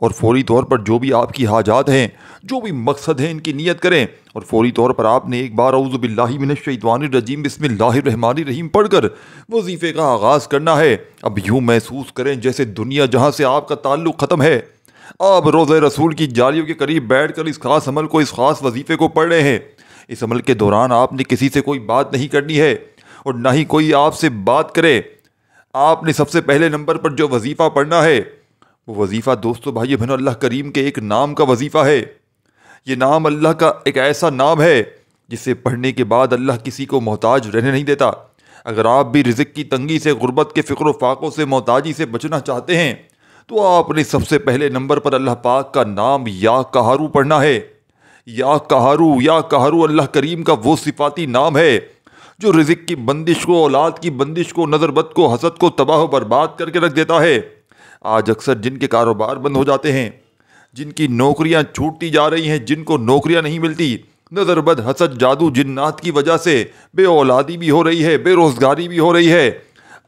اور فوری طور پر جو بھی آپ کی حاجات ہیں، جو بھی مقصد ہیں، ان کی نیت کریں، اور فوری طور پر آپ نے ایک بار اعوذ باللہ من الشیطان الرجیم بسم اللہ الرحمن الرحیم پڑھ کر وظیفے کا آغاز کرنا ہے۔ اب یوں محسوس کریں جیسے دنیا جہاں سے آپ کا تعلق ختم ہے، آپ روضہ رسول کی جالیوں کے قریب بیٹھ کر اس خاص عمل کو، اس خاص وظیفے کو پڑھ رہے ہیں۔ اس عمل کے دوران آپ نے کسی سے کوئی بات نہیں کرنی ہے، اور نہ ہی کوئی آپ سے بات کرے۔ آپ نے سب سے پہلے نمبر پر جو وظیفہ پڑھنا ہے، وہ وظیفہ دوستو بھائیو بہنوں اللہ کریم کے ایک نام کا وظیفہ ہے۔ یہ نام اللہ کا ایک ایسا نام ہے جسے پڑھنے کے بعد اللہ کسی کو محتاج رہنے نہیں دیتا۔ اگر آپ بھی رزق کی تنگی سے، غربت کے فقر و فاقوں سے، محتاجی سے بچنا چاہتے ہیں تو آپ نے سب سے پہلے نمبر پر اللہ پاک کا نام یا قہارو پڑھنا ہے۔ یا قہارو اللہ کریم کا وہ صفاتی نام ہے جو رزق کی بندش کو، اولاد کی بندش کو، نظر بد کو، حسد کو تباہ و برباد کر کے رکھ دیتا ہے۔ آج اکثر جن کے کاروبار بند ہو جاتے ہیں، جن کی نوکریاں چھوٹتی جا رہی ہیں، جن کو نوکریاں نہیں ملتی، نظر بد، حسد، جادو، جنات کی وجہ سے بے اولادی بھی ہو رہی ہے، بے روزگاری بھی ہو رہی ہے۔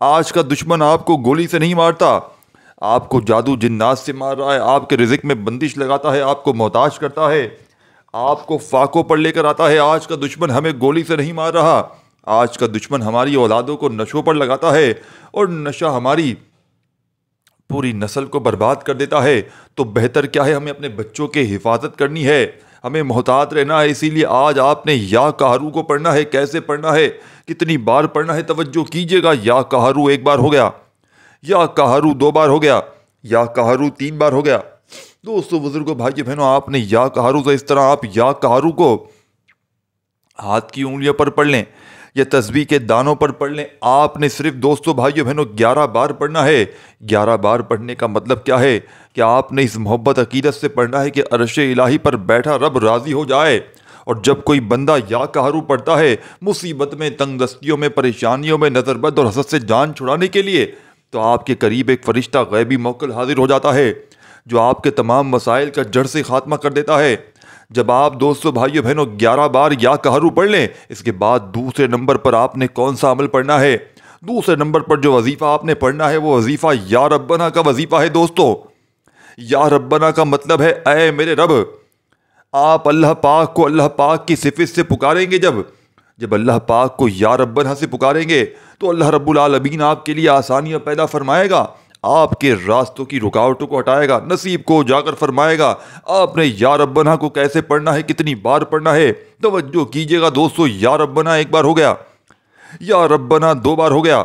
آج کا دشمن آپ کو گولی سے نہیں مارتا، آپ کو جادو جنات سے مار رہا ہے، آپ کے رزق میں بندش لگاتا ہے، آپ کو محتاج کرتا ہے، آپ کو فاقوں پر لے کر آتا ہے۔ آج کا دشمن ہمیں گولی سے نہیں مار رہا، آج کا دشمن ہماری اولادوں کو نشوں پر لگاتا ہے، اور نشہ ہماری پوری نسل کو برباد کر دیتا ہے۔ تو بہتر کیا ہے، ہمیں اپنے بچوں کی حفاظت کرنی ہے، ہمیں محتاط رہنا ہے۔ اسی لیے آج آپ نے یا قہارو کو پڑھنا ہے۔ کیسے پڑھنا ہے، کتنی بار پڑھنا ہے، توجہ کیجئے گا۔ یا قہارو ایک بار ہو گیا، یا قہارو دو بار ہو گیا، یا قہارو تین بار ہو گیا۔ دوستو بزرگوں بھائی بہنوں، آپ نے یا قہارو سے اس طرح آپ یا قہارو کو ہاتھ کی انگلیوں پر پڑھ لیں یا تسبیح کے دانوں پر پڑھ لیں۔ آپ نے صرف دوستو بھائیو بہنوں 11 بار پڑھنا ہے۔ 11 بار پڑھنے کا مطلب کیا ہے کہ آپ نے اس محبت عقیدت سے پڑھنا ہے کہ عرش الہی پر بیٹھا رب راضی ہو جائے۔ اور جب کوئی بندہ یا قہارو پڑھتا ہے مصیبت میں، تنگ دستیوں میں، پریشانیوں میں، نظر بد اور حسد سے جان چھڑانے کے لیے، تو آپ کے قریب ایک فرشتہ غیبی موکل حاضر ہو جاتا ہے جو آپ کے تمام مسائل کا جڑ سے خاتمہ کر دیتا ہے۔ جب آپ دوستو بھائیو بہنوں 11 بار یا قہارو پڑھ لیں، اس کے بعد دوسرے نمبر پر آپ نے کون سا عمل پڑھنا ہے؟ دوسرے نمبر پر جو وظیفہ آپ نے پڑھنا ہے وہ وظیفہ یا ربنا کا وظیفہ ہے۔ دوستو یا ربنا کا مطلب ہے اے میرے رب۔ آپ اللہ پاک کو اللہ پاک کی صفت سے پکاریں گے۔ جب اللہ پاک کو یا ربنا سے پکاریں گے تو اللہ رب العالمین آپ کے لیے آسانیاں پیدا فرمائے گا، آپ کے راستوں کی رکاوٹوں کو ہٹائے گا، نصیب کو اجاگر فرمائے گا۔ آپ نے یا ربنا کو کیسے پڑھنا ہے، کتنی بار پڑھنا ہے، توجہ کیجئے گا دوستو۔ یا ربنا ایک بار ہو گیا، یا ربنا دو بار ہو گیا،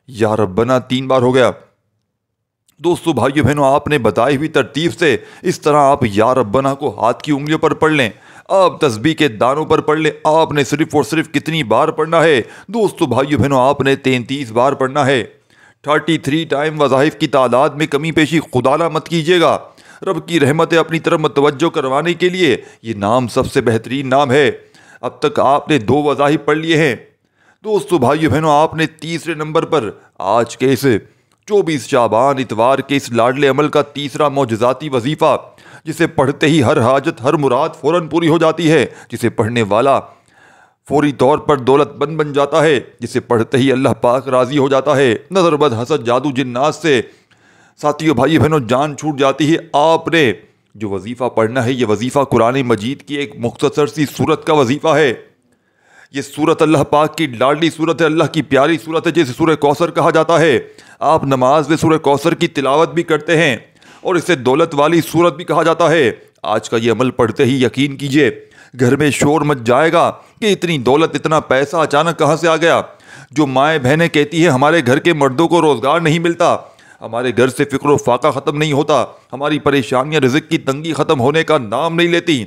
یا ربنا تین بار ہو گیا۔ دوستو بھائیو بہنوں، آپ نے بتائی ہوئی ترتیب سے اس طرح آپ یا ربنا کو ہاتھ کی انگلیوں پر پڑھ لیں، آپ تسبیح کے دانوں پر پڑھ لیں۔ آپ نے صرف اور صرف کتنی بار پڑھنا ہے دوستو بھائیو بہنوں؟ آپ نے 33 بار پڑھنا ہے۔ 33 ٹائم وظائف کی تعداد میں کمی پیشی خدا نہ مت کیجیے گا۔ رب کی رحمتیں اپنی طرف متوجہ کروانے کے لیے یہ نام سب سے بہترین نام ہے۔ اب تک آپ نے 2 وظائف پڑھ لیے ہیں۔ دوستو بھائیو بہنوں، آپ نے تیسرے نمبر پر آج کے اس 24 شعبان اتوار کے اس لاڈلے عمل کا تیسرا معجزاتی وظیفہ، جسے پڑھتے ہی ہر حاجت، ہر مراد فوراً پوری ہو جاتی ہے، جسے پڑھنے والا فوری طور پر دولت مند بن جاتا ہے، جسے پڑھتے ہی اللہ پاک راضی ہو جاتا ہے، نظر بد، حسد، جادو، جنات سے ساتھیوں بھائی بہنوں جان چھوٹ جاتی ہے۔ آپ نے جو وظیفہ پڑھنا ہے، یہ وظیفہ قرآن مجید کی ایک مختصر سی سورت کا وظیفہ ہے۔ یہ سورت اللہ پاک کی لاڈلی سورت ہے، اللہ کی پیاری سورت ہے، جسے سورہ کوثر کہا جاتا ہے۔ آپ نماز میں سورہ کوثر کی تلاوت بھی کرتے ہیں اور اسے دولت والی سورت بھی کہا جاتا ہے۔ آج کا یہ عمل پڑھتے ہی یقین کیجئے گھر میں شور مچ جائے گا کہ اتنی دولت، اتنا پیسہ اچانک کہاں سے آ گیا۔ جو مائیں بہنیں کہتی ہیں ہمارے گھر کے مردوں کو روزگار نہیں ملتا، ہمارے گھر سے فقر و فاقہ ختم نہیں ہوتا، ہماری پریشانیاں، رزق کی تنگی ختم ہونے کا نام نہیں لیتی،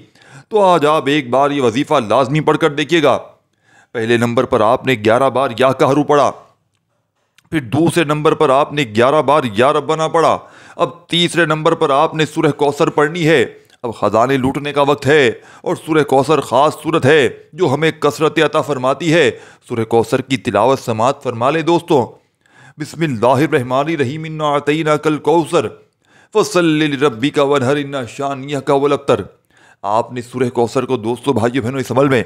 تو آج آپ ایک بار یہ وظیفہ لازمی پڑھ کر دیکھیے گا۔ پہلے نمبر پر آپ نے 11 بار یا قہرو پڑھا، پھر دوسرے نمبر پر آپ نے 11 بار یا ربنا پڑھا، اب تیسرے نمبر پر آپ نے سورہ کوثر پڑھنی ہے۔ اب خزانے لوٹنے کا وقت ہے، اور سورہ کوثر خاص سورت ہے جو ہمیں کثرت عطا فرماتی ہے۔ سورہ کوثر کی تلاوت سماعت فرما لے دوستو۔ بسم اللہ الرحمن الرحیم، انا اعطیناک الکوثر فصل لربک وانحر ان شانئک هو الابتر۔ آپ نے سورہ کوثر کو دوستو بھائیو بہنوں اس عمل میں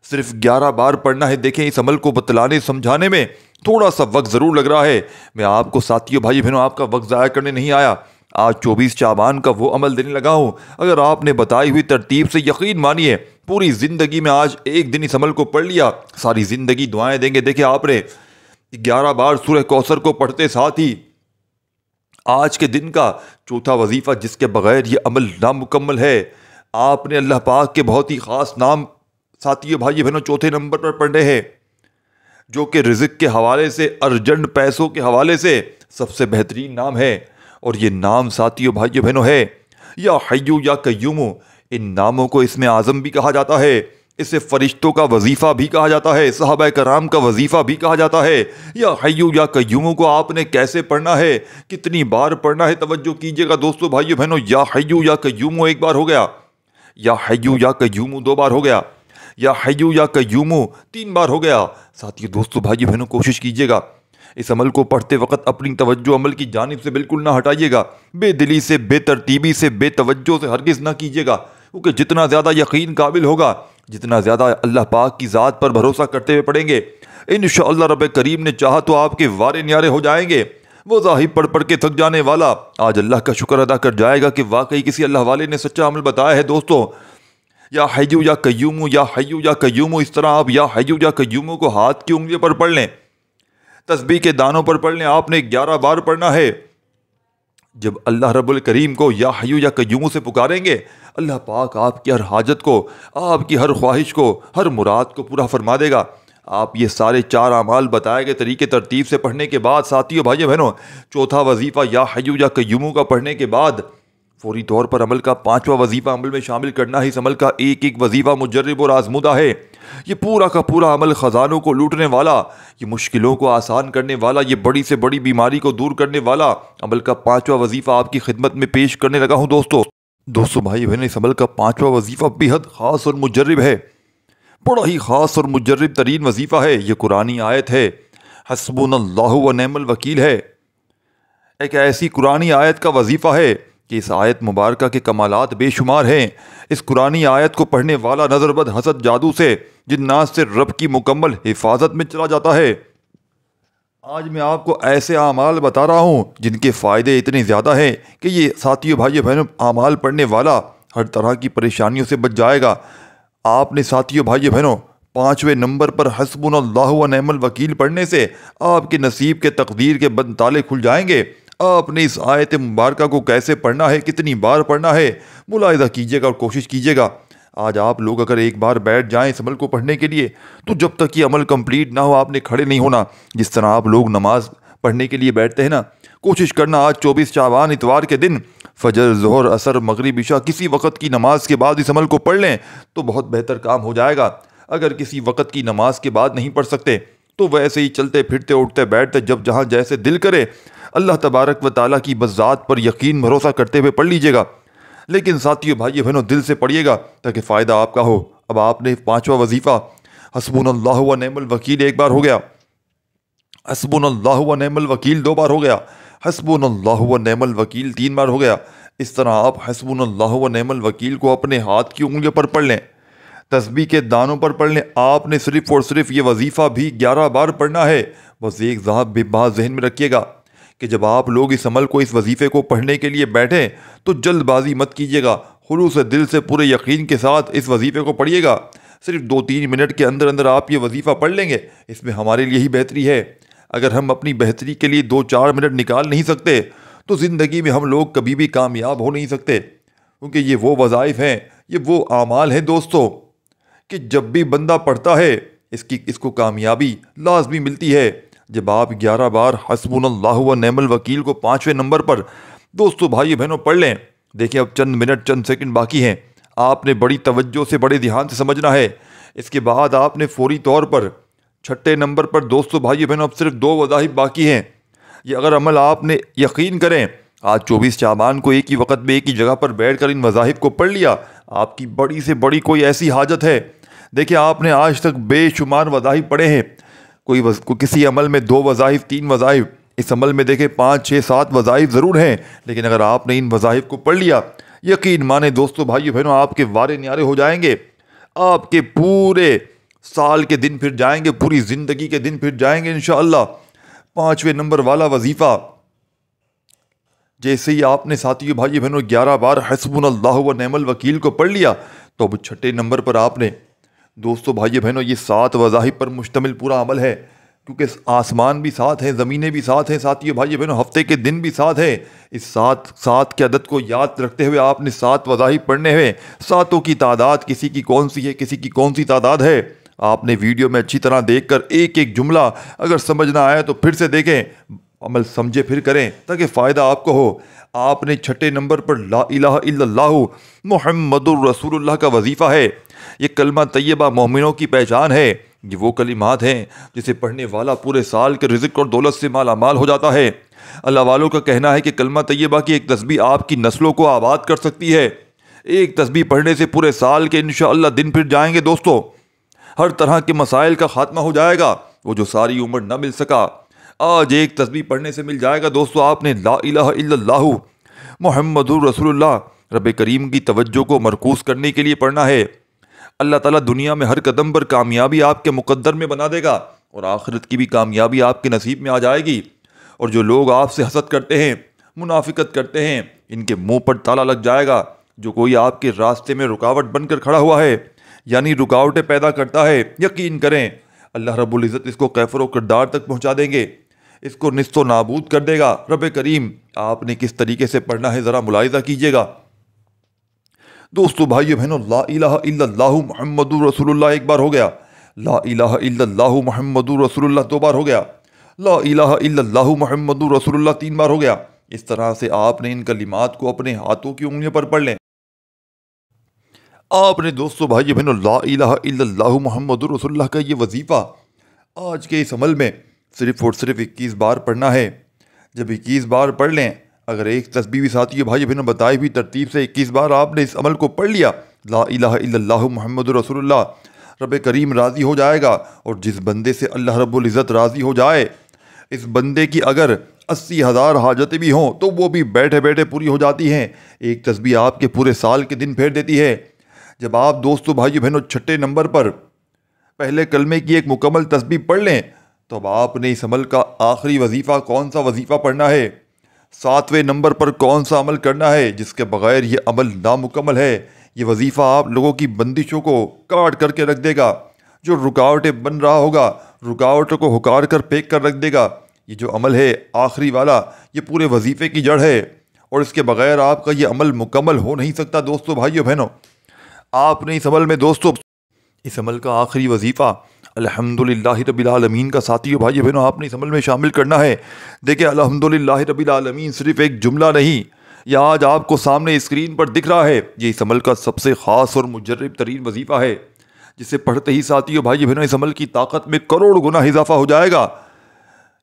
صرف 11 بار پڑھنا ہے۔ دیکھیں اس عمل کو بتلانے سمجھانے میں تھوڑا سا وقت ضرور لگ رہا ہے۔ میں آپ کو ساتھیوں بھائی بہنوں آپ کا وقت ضائع کرنے نہیں آیا، آج 24 شعبان کا وہ عمل دینے لگا ہوں، اگر آپ نے بتائی ہوئی ترتیب سے یقین مانیے پوری زندگی میں آج ایک دن اس عمل کو پڑھ لیا، ساری زندگی دعائیں دیں گے۔ دیکھیں آپ نے 11 بار سورہ کوثر کو پڑھتے ساتھ ہی آج کے دن کا چوتھا وظیفہ جس کے بغیر یہ عمل نامکمل ہے، آپ نے اللہ پاک کے بہت ہی خاص نام ساتھیوں بھائی بہنوں چوتھے نمبر پر پڑھنے ہیں، جو کہ رزق کے حوالے سے، ارجنٹ پیسوں کے حوالے سے سب سے بہترین نام ہے، اور یہ نام ساتھیوں بھائیوں بہنوں ہے یا حیو یا قیوم۔ ان ناموں کو اسم اعظم بھی کہا جاتا ہے، اسے فرشتوں کا وظیفہ بھی کہا جاتا ہے، صحابہ کرام کا وظیفہ بھی کہا جاتا ہے۔ یا حیو یا قیوم کو آپ نے کیسے پڑھنا ہے، کتنی بار پڑھنا ہے، توجہ کیجئے گا دوستو بھائیو بہنوں۔ یا حیو یا قیوم ایک بار ہو گیا، یا حیو یا قیوم 2 بار ہو گیا، یا حیو یا قیوم 3 بار ہو گیا۔ ساتھیو دوستو بھائیو بہنوں کوشش کیجئے گا اس عمل کو پڑھتے وقت اپنی توجہ عمل کی جانب سے بالکل نہ ہٹائیے گا، بے دلی سے، بے ترتیبی سے، بے توجہ سے ہرگز نہ کیجیے گا، کیونکہ جتنا زیادہ یقین قابل ہوگا، جتنا زیادہ اللہ پاک کی ذات پر بھروسہ کرتے ہوئے پڑھیں گے، انشاءاللہ رب کریم نے چاہا تو آپ کے وارے نیارے ہو جائیں گے۔ وہ ظاہر پڑھ کے تھک جانے والا آج اللہ کا شکر ادا کر جائے گا کہ واقعی کسی اللہ والے نے سچا عمل بتایا ہے۔ دوستو یا حیو یا قیوم، یا حیو یا قیوم، اس طرح آپ یا حیو یا قیوم کو ہاتھ کی انگلیوں پر پڑھ لیں، تسبیح کے دانوں پر پڑھ لیں، آپ نے 11 بار پڑھنا ہے۔ جب اللہ رب الکریم کو یا حیو یا قیوم سے پکاریں گے، اللہ پاک آپ کی ہر حاجت کو، آپ کی ہر خواہش کو، ہر مراد کو پورا فرما دے گا۔ آپ یہ سارے 4 اعمال بتائے گئے طریقے ترتیب سے پڑھنے کے بعد ساتھیوں بھائیوں بہنوں، چوتھا وظیفہ یا حیو یا قیوم کا پڑھنے کے بعد فوری طور پر عمل کا 5واں وظیفہ عمل میں شامل کرنا ہے۔ اس عمل کا ایک ایک وظیفہ مجرب اور آزمودہ ہے۔ یہ پورا کا پورا عمل خزانوں کو لوٹنے والا، یہ مشکلوں کو آسان کرنے والا، یہ بڑی سے بڑی بیماری کو دور کرنے والا عمل کا 5واں وظیفہ آپ کی خدمت میں پیش کرنے لگا ہوں۔ دوستو بھائی بہن، اس عمل کا 5واں وظیفہ بے حد خاص اور مجرب ہے، بڑا ہی خاص اور مجرب ترین وظیفہ ہے۔ یہ قرآنی آیت ہے، حسبنا اللہ و نعم الوکیل ہے، ایک ایسی قرآنی آیت کا وظیفہ ہے کہ اس آیت مبارکہ کے کمالات بے شمار ہیں۔ اس قرآنی آیت کو پڑھنے والا نظر بد، حسد، جادو سے، جنات سے رب کی مکمل حفاظت میں چلا جاتا ہے۔ آج میں آپ کو ایسے اعمال بتا رہا ہوں جن کے فائدے اتنے زیادہ ہیں کہ یہ ساتھیوں بھائیوں بہنوں اعمال پڑھنے والا ہر طرح کی پریشانیوں سے بچ جائے گا۔ آپ نے ساتھیوں بھائیوں بہنوں 5ویں نمبر پر حسبنا اللہ و نعم الوکیل پڑھنے سے آپ کے نصیب کے تقدیر کے بند تالے کھل جائیں گے۔ آپ نے اس آیت مبارکہ کو کیسے پڑھنا ہے، کتنی بار پڑھنا ہے، ملاحظہ کیجیے گا اور کوشش کیجیے گا۔ آج آپ لوگ اگر ایک بار بیٹھ جائیں اس عمل کو پڑھنے کے لیے تو جب تک یہ عمل کمپلیٹ نہ ہو آپ نے کھڑے نہیں ہونا۔ جس طرح آپ لوگ نماز پڑھنے کے لیے بیٹھتے ہیں نا، کوشش کرنا آج 24 شعبان اتوار کے دن فجر، ظہر، عصر، مغرب، عشاء کسی وقت کی نماز کے بعد اس عمل کو پڑھ لیں تو بہت بہتر کام ہو جائے گا۔ اگر کسی وقت کی نماز کے بعد نہیں پڑھ سکتے تو ویسے ہی چلتے پھرتے اٹھتے بیٹھتے جب جہاں جیسے دل کرے اللہ تبارک و تعالیٰ کی بذات پر یقین بھروسہ کرتے ہوئے پڑھ لیجیے گا، لیکن ساتھیوں بھائیو بہنوں دل سے پڑھیے گا تاکہ فائدہ آپ کا ہو۔ اب آپ نے 5واں وظیفہ حسبنا اللہ و نعم الوکیل 1 بار ہو گیا، حسبنا اللہ و نعم الوکیل 2 بار ہو گیا، حسبنا اللہ و نعم الوکیل 3 بار ہو گیا۔ اس طرح آپ حسبنا اللہ و نعم الوکیل کو اپنے ہاتھ کی انگلیوں پر پڑھ لیں، تسبیح کے دانوں پر پڑھ لیں۔ آپ نے صرف اور صرف یہ وظیفہ بھی 11 بار پڑھنا ہے۔ بس ایک بات ذہن میں رکھیے گا کہ جب آپ لوگ اس عمل کو، اس وظیفے کو پڑھنے کے لیے بیٹھیں تو جلد بازی مت کیجیے گا، خلوص دل سے پورے یقین کے ساتھ اس وظیفے کو پڑھیے گا۔ صرف 2-3 منٹ کے اندر اندر آپ یہ وظیفہ پڑھ لیں گے، اس میں ہمارے لیے ہی بہتری ہے۔ اگر ہم اپنی بہتری کے لیے 2-4 منٹ نکال نہیں سکتے تو زندگی میں ہم لوگ کبھی بھی کامیاب ہو نہیں سکتے، کیونکہ یہ وہ وظائف ہیں، یہ وہ اعمال ہیں دوستو کہ جب بھی بندہ پڑھتا ہے اس کو کامیابی لازمی ملتی ہے۔ جب آپ 11 بار حسبنا اللہ و نعم الوکیل کو 5ویں نمبر پر دوستو بھائی بہنوں پڑھ لیں، دیکھیں اب چند منٹ چند سیکنڈ باقی ہیں، آپ نے بڑی توجہ سے بڑے دھیان سے سمجھنا ہے۔ اس کے بعد آپ نے فوری طور پر 6 نمبر پر دوستو بھائی بہنوں اب صرف 2 وظائف باقی ہیں۔ یہ اگر عمل آپ نے یقین کریں آج 24 شعبان کو ایک ہی وقت میں ایک ہی جگہ پر بیٹھ کر ان وظائف کو پڑھ لیا، آپ کی بڑی سے بڑی کوئی ایسی حاجت ہے، دیکھیں آپ نے آج تک بے شمار وظائف پڑھے ہیں، کوئی کسی عمل میں 2 وظائف 3 وظائف، اس عمل میں دیکھیں 5 6 7 وظائف ضرور ہیں، لیکن اگر آپ نے ان وظائف کو پڑھ لیا یقین مانے دوستو بھائیو بہنوں آپ کے وارے نیارے ہو جائیں گے، آپ کے پورے سال کے دن پھر جائیں گے، پوری زندگی کے دن پھر جائیں گے انشاءاللہ۔ 5ویں نمبر والا وظیفہ جیسے ہی آپ نے ساتھیو بھائی بہنوں 11 بار حسبنا اللہ و نعم الوکیل کو پڑھ لیا تو اب چھٹے نمبر پر آپ نے دوستو بھائی بہنوں یہ 7 وظائف پر مشتمل پورا عمل ہے، کیونکہ آسمان بھی ساتھ ہیں، زمینیں بھی ساتھ ہیں ساتھیو بھائی بہنوں، ہفتے کے دن بھی ساتھ ہیں۔ اس 7 کے عدد کو یاد رکھتے ہوئے آپ نے 7 وظائف پڑھنے ہوئے، ساتوں کی تعداد کسی کی کون سی ہے، کسی کی کون سی تعداد ہے، آپ نے ویڈیو میں اچھی طرح دیکھ کر ایک ایک جملہ اگر سمجھ نہ آیا تو پھر سے دیکھیں، عمل سمجھے پھر کریں تاکہ فائدہ آپ کو ہو۔ آپ نے چھٹے نمبر پر لا الہ الا اللہ محمد الرسول اللہ کا وظیفہ ہے۔ یہ کلمہ طیبہ مومنوں کی پہچان ہے، یہ وہ کلمات ہیں جسے پڑھنے والا پورے سال کے رزق اور دولت سے مالا مال ہو جاتا ہے۔ اللہ والوں کا کہنا ہے کہ کلمہ طیبہ کی ایک تسبیح آپ کی نسلوں کو آباد کر سکتی ہے۔ ایک تسبیح پڑھنے سے پورے سال کے انشاءاللہ دن پھر جائیں گے دوستو، ہر طرح کے مسائل کا خاتمہ ہو جائے گا، وہ جو ساری عمر نہ مل سکا آج ایک تسبیح پڑھنے سے مل جائے گا۔ دوستو آپ نے لا الہ الا اللہ محمد الرسول اللہ رب کریم کی توجہ کو مرکوز کرنے کے لیے پڑھنا ہے۔ اللہ تعالیٰ دنیا میں ہر قدم پر کامیابی آپ کے مقدر میں بنا دے گا اور آخرت کی بھی کامیابی آپ کے نصیب میں آ جائے گی۔ اور جو لوگ آپ سے حسد کرتے ہیں، منافقت کرتے ہیں، ان کے منہ پر تالا لگ جائے گا۔ جو کوئی آپ کے راستے میں رکاوٹ بن کر کھڑا ہوا ہے، یعنی رکاوٹیں پیدا کرتا ہے، یقین کریں اللہ رب العزت اس کو کیفر و کردار تک پہنچا دیں گے، اس کو نیست و نابود کر دے گا۔ رب کریم آپ نے کس طریقے سے پڑھنا ہے ذرا ملاحظہ کیجئے گا۔ دوستو بھائیو بہنوں، لا الہ الا اللہ محمد رسول اللہ ایک بار ہو گیا، لا الہ الا اللہ محمد رسول اللہ 2 بار ہو گیا، لا الہ الا اللہ محمد رسول اللہ 3 بار ہو گیا۔ اس طرح سے آپ نے ان کلمات کو اپنے ہاتھوں کی انگلیوں پر پڑھ لیں۔ آپ نے دوستو بھائی بہنوں لا الہ الا اللہ محمد رسول اللہ کا یہ وظیفہ آج کے اس عمل میں صرف اور صرف 21 بار پڑھنا ہے۔ جب 21 بار پڑھ لیں، اگر ایک تسبیح بھی ساتھی بھائی بہنوں بتائی ہوئی ترتیب سے 21 بار آپ نے اس عمل کو پڑھ لیا، لا الہ الا اللہ محمد رسول اللہ، رب کریم راضی ہو جائے گا۔ اور جس بندے سے اللہ رب العزت راضی ہو جائے، اس بندے کی اگر 80,000 حاجتیں بھی ہوں تو وہ بھی بیٹھے بیٹھے پوری ہو جاتی ہیں۔ ایک تسبیح آپ کے پورے سال کے دن پھیر دیتی ہے۔ جب آپ دوستو بھائی بہنوں چھٹے نمبر پر پہلے کلمے کی ایک مکمل تسبیح پڑھ لیں تو اب آپ نے اس عمل کا آخری وظیفہ کون سا وظیفہ پڑھنا ہے، 7ویں نمبر پر کون سا عمل کرنا ہے جس کے بغیر یہ عمل نامکمل ہے۔ یہ وظیفہ آپ لوگوں کی بندشوں کو کاٹ کر کے رکھ دے گا، جو رکاوٹیں بن رہا ہوگا رکاوٹوں کو ہکار کر پھینک کر رکھ دے گا۔ یہ جو عمل ہے آخری والا، یہ پورے وظیفے کی جڑ ہے اور اس کے بغیر آپ کا یہ عمل مکمل ہو نہیں سکتا۔ دوستو بھائیو بہنوں، آپ نے اس عمل میں دوستو اس عمل کا آخری وظیفہ الحمدللہ رب العالمین کا ساتھیو بھائی بہنوں آپ نے اس عمل میں شامل کرنا ہے۔ دیکھیں الحمدللہ رب العالمین صرف ایک جملہ نہیں، یہ آج آپ کو سامنے اسکرین پر دکھ رہا ہے، یہ اس عمل کا سب سے خاص اور مجرب ترین وظیفہ ہے، جسے پڑھتے ہی ساتھیو بھائی بہنوں اس عمل کی طاقت میں کروڑ گنا اضافہ ہو جائے گا۔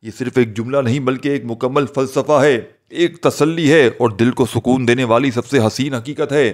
یہ صرف ایک جملہ نہیں بلکہ ایک مکمل فلسفہ ہے، ایک تسلی ہے اور دل کو سکون دینے والی سب سے حسین حقیقت ہے۔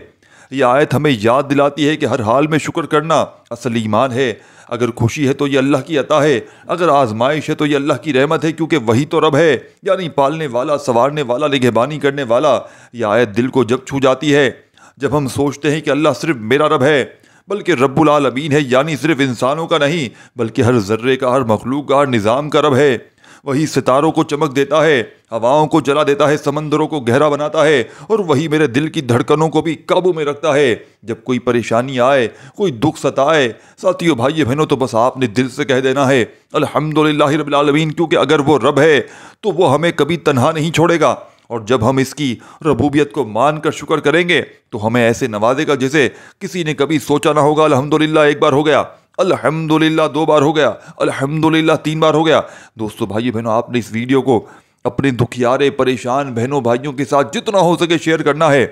یہ آیت ہمیں یاد دلاتی ہے کہ ہر حال میں شکر کرنا اصل ایمان ہے۔ اگر خوشی ہے تو یہ اللہ کی عطا ہے، اگر آزمائش ہے تو یہ اللہ کی رحمت ہے، کیونکہ وہی تو رب ہے، یعنی پالنے والا، سنوارنے والا، نگہبانی کرنے والا۔ یہ آیت دل کو جب چھو جاتی ہے جب ہم سوچتے ہیں کہ اللہ صرف میرا رب ہے بلکہ رب العالمین ہے، یعنی صرف انسانوں کا نہیں بلکہ ہر ذرے کا، ہر مخلوق کا، ہر نظام کا رب ہے۔ وہی ستاروں کو چمک دیتا ہے، ہواؤں کو جلا دیتا ہے، سمندروں کو گہرا بناتا ہے، اور وہی میرے دل کی دھڑکنوں کو بھی قابو میں رکھتا ہے۔ جب کوئی پریشانی آئے، کوئی دکھ ستائے ساتھیو بھائی بہنوں تو بس آپ نے دل سے کہہ دینا ہے الحمدللہ رب العالمین، کیونکہ اگر وہ رب ہے تو وہ ہمیں کبھی تنہا نہیں چھوڑے گا، اور جب ہم اس کی ربوبیت کو مان کر شکر کریں گے تو ہمیں ایسے نوازے گا جیسے کسی نے کبھی سوچا نہ ہوگا۔ الحمدللہ ایک بار ہو گیا، الحمدللہ 2 بار ہو گیا، الحمدللہ 3 بار ہو گیا۔ دوستو بھائی بہنوں آپ نے اس ویڈیو کو اپنے دکھیارے پریشان بہنوں بھائیوں کے ساتھ جتنا ہو سکے شیئر کرنا ہے۔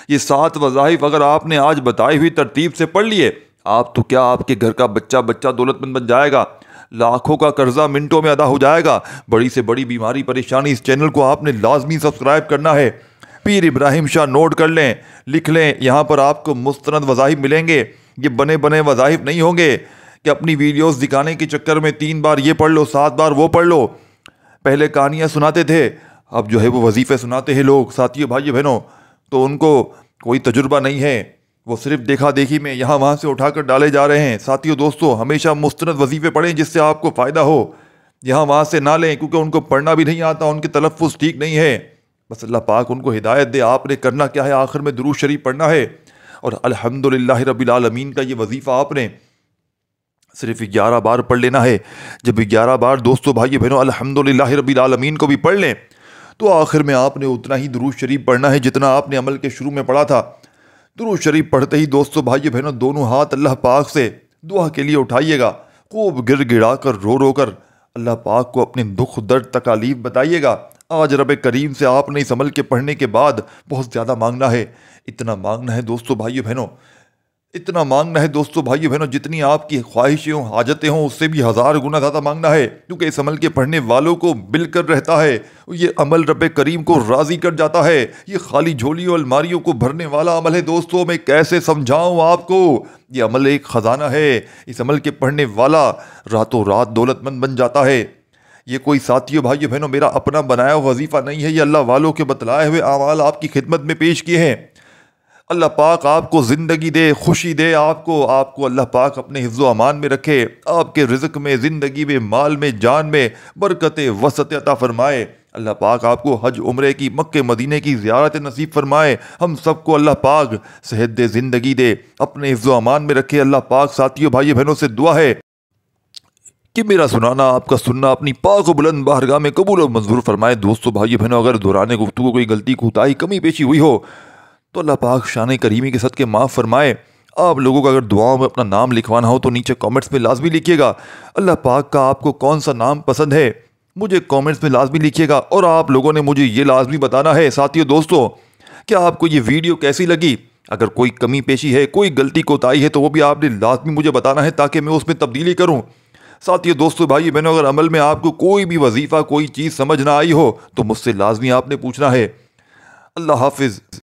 یہ 7 وظائف اگر آپ نے آج بتائی ہوئی ترتیب سے پڑھ لیے، آپ تو کیا آپ کے گھر کا بچہ دولت مند بن جائے گا، لاکھوں کا قرضہ منٹوں میں ادا ہو جائے گا۔ بڑی سے بڑی بیماری پریشانی، اس چینل کو آپ نے لازمی سبسکرائب کرنا ہے۔ پیر ابراہیم شاہ نوٹ کر لیں، لکھ لیں، یہاں پر آپ کو مستند وظائف ملیں گے۔ یہ بنے وظائف نہیں ہوں گے کہ اپنی ویڈیوز دکھانے کے چکر میں 3 بار یہ پڑھ لو، 7 بار وہ پڑھ لو۔ پہلے کہانیاں سناتے تھے، اب جو ہے وہ وظیفے سناتے ہیں لوگ ساتھیو بھائی بہنوں، تو ان کو کوئی تجربہ نہیں ہے، وہ صرف دیکھا دیکھی میں یہاں وہاں سے اٹھا کر ڈالے جا رہے ہیں۔ ساتھیو دوستو ہمیشہ مستند وظیفے پڑھیں جس سے آپ کو فائدہ ہو، یہاں وہاں سے نہ لیں، کیونکہ ان کو پڑھنا بھی نہیں آتا، ان کے تلفظ ٹھیک نہیں ہے۔ بس اللہ پاک ان کو ہدایت دے۔ آپ نے کرنا کیا ہے، آخر میں درود شریف پڑھنا ہے، اور الحمدللہ رب العالمین کا یہ وظیفہ آپ نے صرف 11 بار پڑھ لینا ہے۔ جب 11 بار دوستو بھائی بہنوں الحمدللہ رب العالمین کو بھی پڑھ لیں تو آخر میں آپ نے اتنا ہی درود شریف پڑھنا ہے جتنا آپ نے عمل کے شروع میں پڑھا تھا۔ درود شریف پڑھتے ہی دوستو بھائی بہنوں دونوں ہاتھ اللہ پاک سے دعا کے لیے اٹھائیے گا، خوب گر گڑا کر رو رو کر اللہ پاک کو اپنے دکھ درد تکالیف بتائیے گا۔ آج رب کریم سے آپ نے اس عمل کے پڑھنے کے بعد بہت زیادہ مانگنا ہے، اتنا مانگنا ہے دوستو بھائی بہنوں، اتنا مانگنا ہے دوستو بھائی بہنوں جتنی آپ کی خواہشیں ہوں، حاجتیں ہوں، اس سے بھی 1000 گنا زیادہ مانگنا ہے، کیونکہ اس عمل کے پڑھنے والوں کو مل کر رہتا ہے۔ یہ عمل رب کریم کو راضی کر جاتا ہے۔ یہ خالی جھولیوں الماریوں کو بھرنے والا عمل ہے دوستو، میں کیسے سمجھاؤں آپ کو۔ یہ عمل ایک خزانہ ہے، اس عمل کے پڑھنے والا راتوں رات دولت مند بن جاتا ہے۔ یہ کوئی ساتھیوں بھائیو بہنوں میرا اپنا بنایا ہوا وظیفہ نہیں ہے، یہ اللہ والوں کے بتلائے ہوئے اعمال آپ کی خدمت میں پیش کیے ہیں۔ اللہ پاک آپ کو زندگی دے، خوشی دے، آپ کو اللہ پاک اپنے حفظ و امان میں رکھے، آپ کے رزق میں، زندگی میں، مال میں، جان میں برکت وسعت عطا فرمائے۔ اللہ پاک آپ کو حج عمرے کی، مکہ مدینے کی زیارت نصیب فرمائے۔ ہم سب کو اللہ پاک صحت دے، زندگی دے، اپنے حفظ و امان میں رکھے۔ اللہ پاک ساتھیوں بھائی بہنوں سے دعا ہے کہ میرا سنانا، آپ کا سننا اپنی پاک و بلند بارگاہ میں قبول و منظور فرمائے۔ دوستو بھائی بہنوں اگر دوران گفتگو کوئی غلطی، کوتاہی، کمی بیشی ہوئی ہو تو اللہ پاک شان کریمی کے صدقے معاف فرمائے۔ آپ لوگوں کو اگر دعاؤں میں اپنا نام لکھوانا ہو تو نیچے کامنٹس میں لازمی لکھیے گا۔ اللہ پاک کا آپ کو کون سا نام پسند ہے مجھے کامنٹس میں لازمی لکھیے گا، اور آپ لوگوں نے مجھے یہ لازمی بتانا ہے ساتھیو دوستو کہ آپ کو یہ ویڈیو کیسی لگی۔ اگر کوئی کمی پیشی ہے، کوئی غلطی کوتاہی ہے تو وہ بھی آپ نے لازمی مجھے بتانا ہے تاکہ میں اس میں تبدیلی کروں۔ ساتھیو دوستو بھائی بہنوں اگر عمل میں آپ کو کوئی بھی وظیفہ، کوئی چیز سمجھ نہ آئی ہو تو مجھ سے لازمی آپ نے پوچھنا ہے۔ اللہ حافظ۔